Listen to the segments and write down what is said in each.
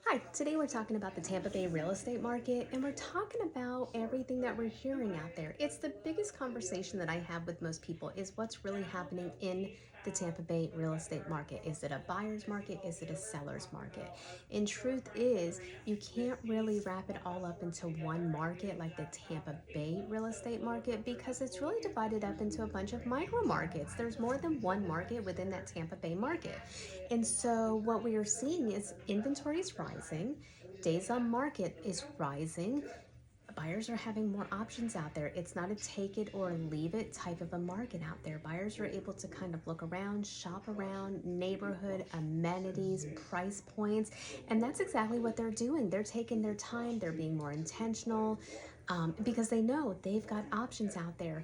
Hi, today we're talking about the Tampa Bay real estate market and we're talking about everything that we're hearing out there. It's the biggest conversation that I have with most people is what's really happening in the Tampa Bay real estate market. Is it a buyer's market? Is it a seller's market? And truth is, you can't really wrap it all up into one market like the Tampa Bay real estate market because it's really divided up into a bunch of micro markets. There's more than one market within that Tampa Bay market. And so what we are seeing is inventory is rising, days on market is rising. Buyers are having more options out there. It's not a take it or leave it type of a market out there. Buyers are able to kind of look around, shop around, neighborhood, amenities, price points, and that's exactly what they're doing. They're taking their time, they're being more intentional because they know they've got options out there.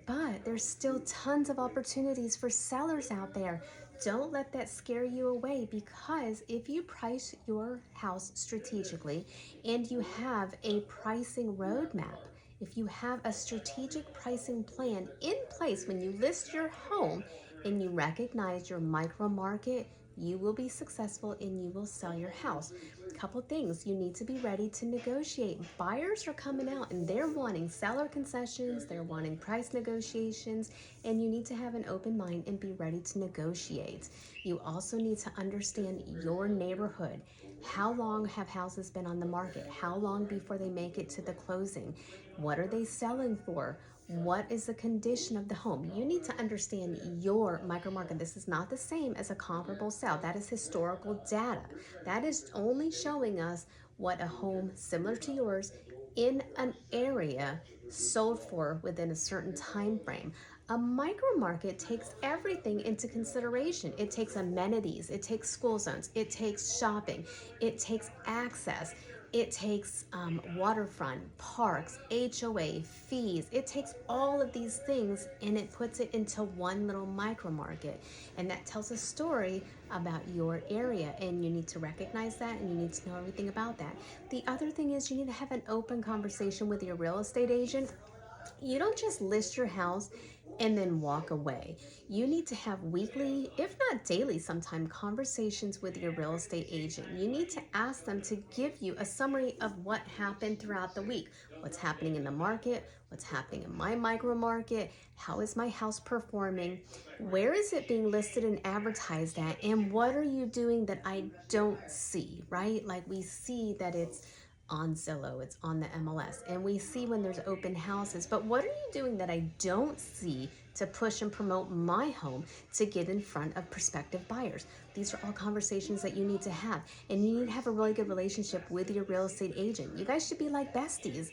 But there's still tons of opportunities for sellers out there. Don't let that scare you away because if you price your house strategically and you have a pricing roadmap, if you have a strategic pricing plan in place when you list your home and you recognize your micro market, you will be successful and you will sell your house. Couple things, you need to be ready to negotiate. Buyers are coming out and they're wanting seller concessions, they're wanting price negotiations, and you need to have an open mind and be ready to negotiate. You also need to understand your neighborhood. How long have houses been on the market? How long before they make it to the closing? What are they selling for? What is the condition of the home? You need to understand your micro market. This is not the same as a comparable sale. That is historical data. That is only showing us what a home similar to yours in an area sold for within a certain time frame. A micro market takes everything into consideration. It takes amenities, it takes school zones, it takes shopping, it takes access, it takes waterfront, parks, HOA, fees. It takes all of these things and it puts it into one little micro market. And that tells a story about your area. And you need to recognize that and you need to know everything about that. The other thing is you need to have an open conversation with your real estate agent. You don't just list your house and then walk away. You need to have weekly, if not daily, sometime conversations with your real estate agent. You need to ask them to give you a summary of what happened throughout the week. What's happening in the market? What's happening in my micro market? How is my house performing? Where is it being listed and advertised at? And what are you doing that I don't see, right? Like we see that it's on Zillow, it's on the MLS, and we see when there's open houses. But what are you doing that I don't see to push and promote my home to get in front of prospective buyers? These are all conversations that you need to have, and you need to have a really good relationship with your real estate agent. You guys should be like besties.